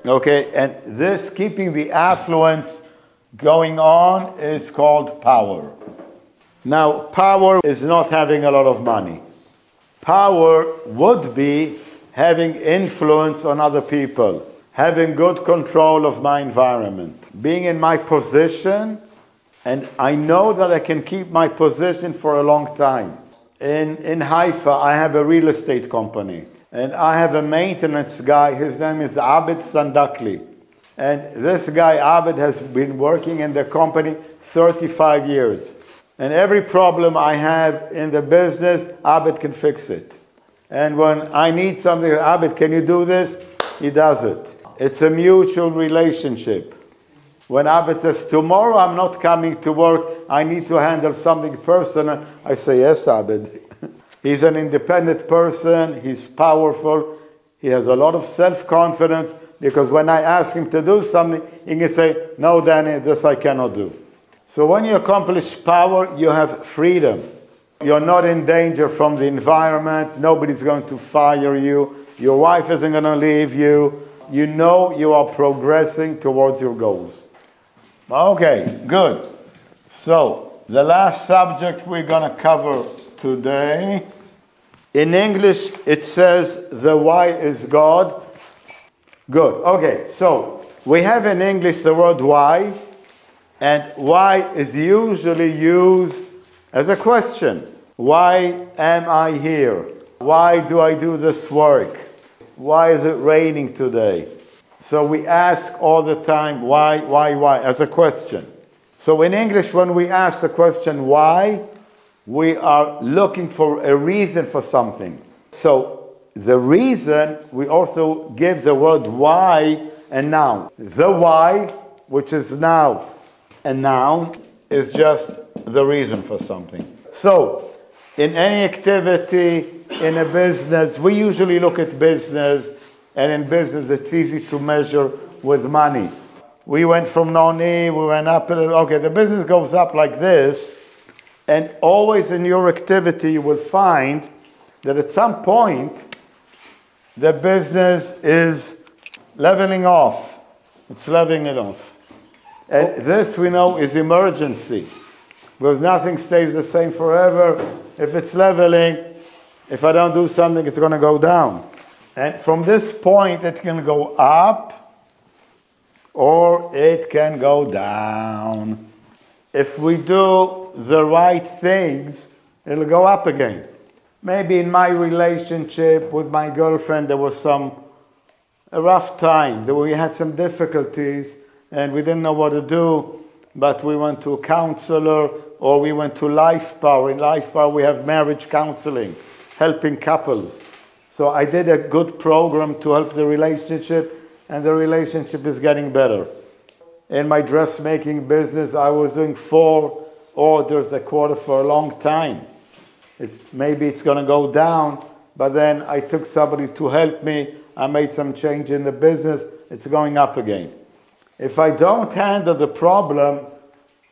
Okay, and this keeping the affluence going on is called power. Now, power is not having a lot of money. Power would be having influence on other people, having good control of my environment, being in my position, and I know that I can keep my position for a long time. In Haifa, I have a real estate company, and I have a maintenance guy. His name is Abed Sandakli. And this guy, Abed, has been working in the company 35 years. And every problem I have in the business, Abed can fix it. And when I need something, Abed, can you do this? He does it. It's a mutual relationship. When Abed says, tomorrow I'm not coming to work, I need to handle something personal, I say, yes, Abed. He's an independent person, he's powerful, he has a lot of self-confidence, because when I ask him to do something, he can say, no, Danny, this I cannot do. So when you accomplish power, you have freedom. You're not in danger from the environment, nobody's going to fire you, your wife isn't going to leave you, you know you are progressing towards your goals. Okay, good. So, the last subject we're going to cover today. In English, it says, the why is God. Good. Okay, so we have in English the word why, and why is usually used as a question. Why am I here? Why do I do this work? Why is it raining today? So we ask all the time, why, as a question. So in English, when we ask the question why, we are looking for a reason for something. So the reason, we also give the word why a noun. The why, which is now a noun, is just the reason for something. So in any activity, in a business, we usually look at business, and in business it's easy to measure with money. We went from Noni, we went up, okay, the business goes up like this, and always in your activity you will find that at some point the business is leveling off. It's leveling it off. And this we know is emergency, because nothing stays the same forever. If it's leveling, if I don't do something, it's going to go down. And from this point, it can go up or it can go down. If we do the right things, it'll go up again. Maybe in my relationship with my girlfriend, there was a rough time. We had some difficulties and we didn't know what to do, but we went to a counselor or we went to Life Power. In Life Power, we have marriage counseling, helping couples. So I did a good program to help the relationship, and the relationship is getting better. In my dressmaking business, I was doing 4 orders a quarter for a long time. Maybe it's going to go down, but then I took somebody to help me. I made some change in the business. It's going up again. If I don't handle the problem,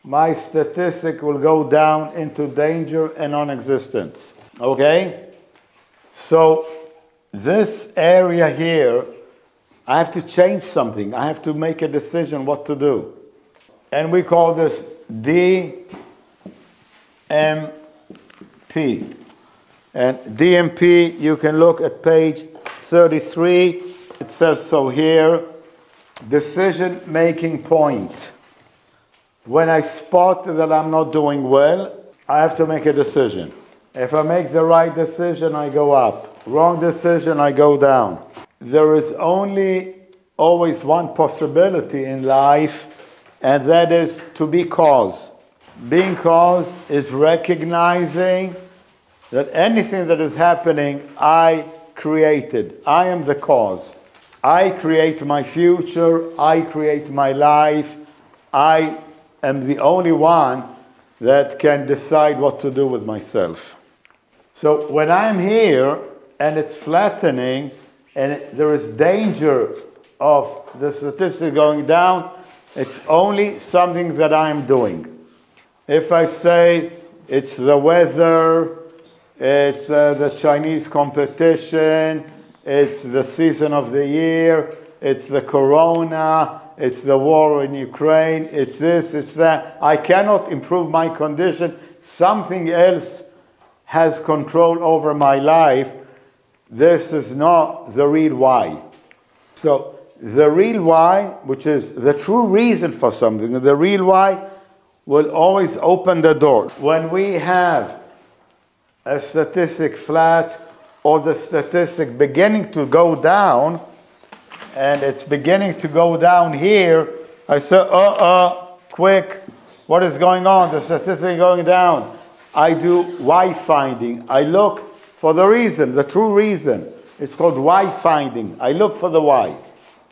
my statistic will go down into danger and non-existence. Okay? So this area here, I have to change something. I have to make a decision what to do. And we call this DMP. And DMP, you can look at page 33. It says so here, decision-making point. When I spot that I'm not doing well, I have to make a decision. If I make the right decision, I go up. Wrong decision, I go down. There is only always one possibility in life, and that is to be cause. Being cause is recognizing that anything that is happening, I created. I am the cause. I create my future. I create my life. I am the only one that can decide what to do with myself. So when I'm here and it's flattening and there is danger of the statistic going down, it's only something that I'm doing. If I say it's the weather, it's the Chinese competition, it's the season of the year, it's the corona, it's the war in Ukraine, it's this, it's that. I cannot improve my condition. Something else has control over my life. This is not the real why. So the real why, which is the true reason for something, the real why will always open the door. When we have a statistic flat or the statistic beginning to go down, and it's beginning to go down here, I say, quick, what is going on? The statistic is going down. I do why finding. I look for the reason, the true reason. It's called why finding. I look for the why.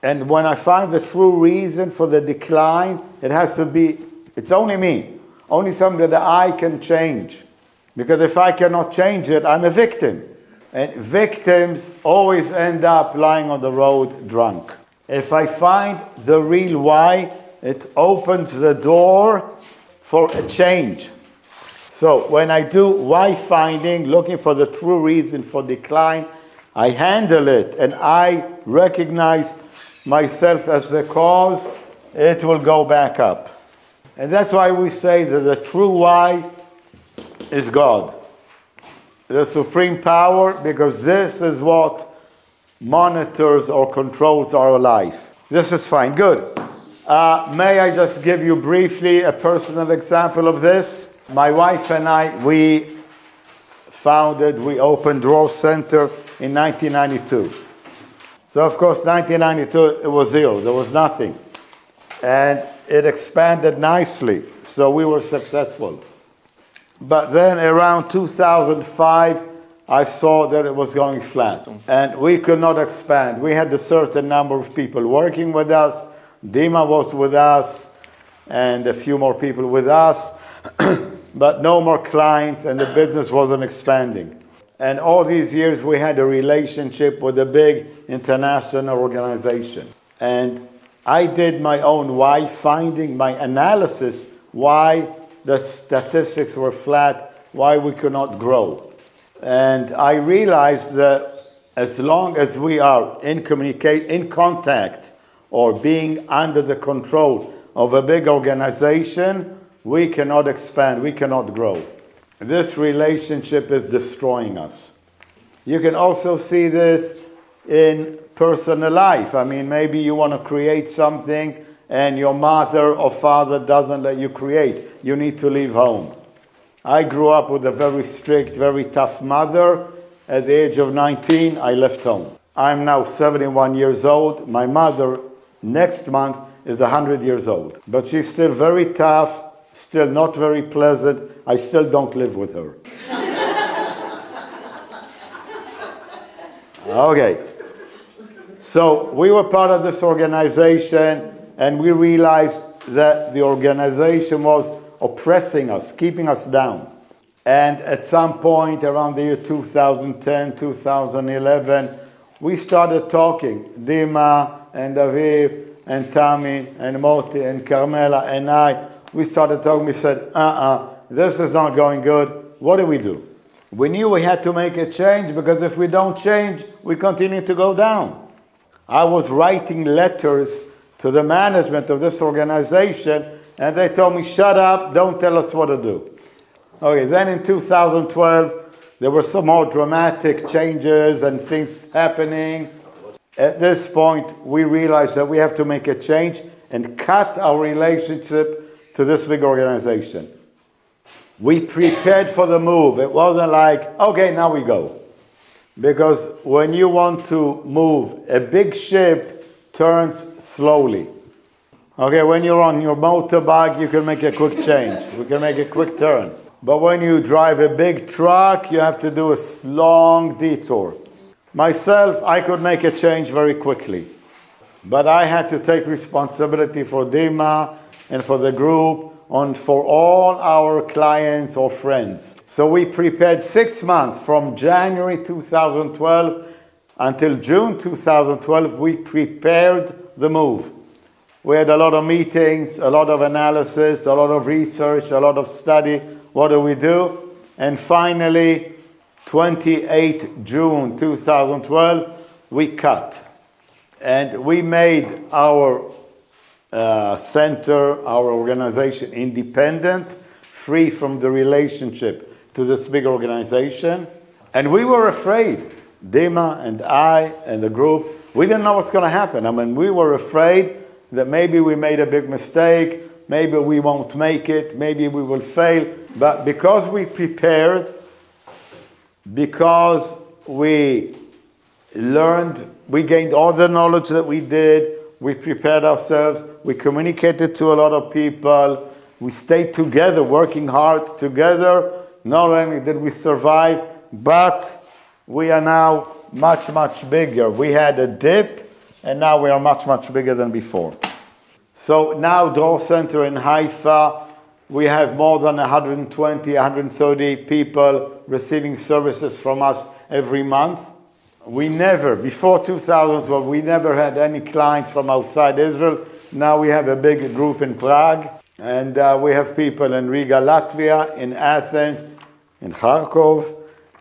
And when I find the true reason for the decline, it has to be, it's only me. Only something that I can change. Because if I cannot change it, I'm a victim. And victims always end up lying on the road drunk. If I find the real why, it opens the door for a change. So when I do why finding, looking for the true reason for decline, I handle it and I recognize myself as the cause, it will go back up. And that's why we say that the true why is God, the supreme power, because this is what monitors or controls our life. This is fine, good. May I just give you briefly a personal example of this? My wife and I, we opened Dror Center in 1992. So of course, 1992, it was zero, there was nothing. And it expanded nicely, so we were successful. But then around 2005, I saw that it was going flat. And we could not expand. We had a certain number of people working with us. Dima was with us, and a few more people with us. But no more clients, and the business wasn't expanding. And all these years, we had a relationship with a big international organization. And I did my own why finding, my analysis, why the statistics were flat, why we could not grow. And I realized that as long as we are in contact or being under the control of a big organization, we cannot expand, we cannot grow. This relationship is destroying us. You can also see this in personal life. I mean, maybe you want to create something and your mother or father doesn't let you create. You need to leave home. I grew up with a very strict, very tough mother. At the age of 19, I left home. I'm now 71 years old. My mother, next month, is 100 years old. But she's still very tough, still not very pleasant. I still don't live with her. Okay. So we were part of this organization, and we realized that the organization was oppressing us, keeping us down. And at some point around the year 2010, 2011, we started talking. Dima and Aviv and Tami and Moti and Carmela and I, we started talking. We said, this is not going good. What do we do? We knew we had to make a change, because if we don't change, we continue to go down. I was writing letters to the management of this organization, and they told me, shut up, don't tell us what to do. Okay, then in 2012, there were some more dramatic changes and things happening. At this point, we realized that we have to make a change and cut our relationship to this big organization. We prepared for the move. It wasn't like, okay, now we go. Because when you want to move, a big ship turns slowly. Okay, when you're on your motorbike, you can make a quick change. We can make a quick turn. But when you drive a big truck, you have to do a long detour. Myself, I could make a change very quickly. But I had to take responsibility for Dima and for the group and for all our clients or friends. So we prepared 6 months from January 2012 until June 2012. We prepared the move. We had a lot of meetings, a lot of analysis, a lot of research, a lot of study. What do we do? And finally, 28 June 2012, we cut. And we made our center, our organization, independent, free from the relationship to this big organization. And we were afraid, Dima and I and the group, we didn't know what's going to happen. I mean, we were afraid that maybe we made a big mistake, maybe we won't make it, maybe we will fail. But because we prepared, because we learned, we gained all the knowledge that we did, we prepared ourselves, we communicated to a lot of people, we stayed together, working hard together. Not only did we survive, but we are now much, much bigger. We had a dip, and now we are much, much bigger than before. So now Dror Center in Haifa, we have more than 120, 130 people receiving services from us every month. We never, before 2012, we never had any clients from outside Israel. Now we have a big group in Prague, and we have people in Riga, Latvia, in Athens, in Kharkov,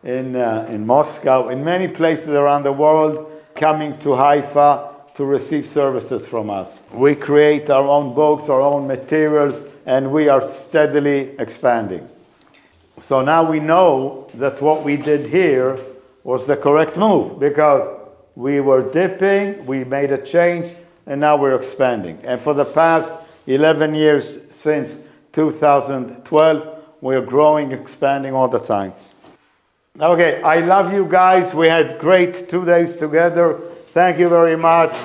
in Moscow, in many places around the world, coming to Haifa to receive services from us. We create our own books, our own materials, and we are steadily expanding. So now we know that what we did here was the correct move, because we were dipping, we made a change, and now we're expanding. And for the past 11 years, since 2012, we're growing, expanding all the time. Okay, I love you guys. We had great 2 days together. Thank you very much.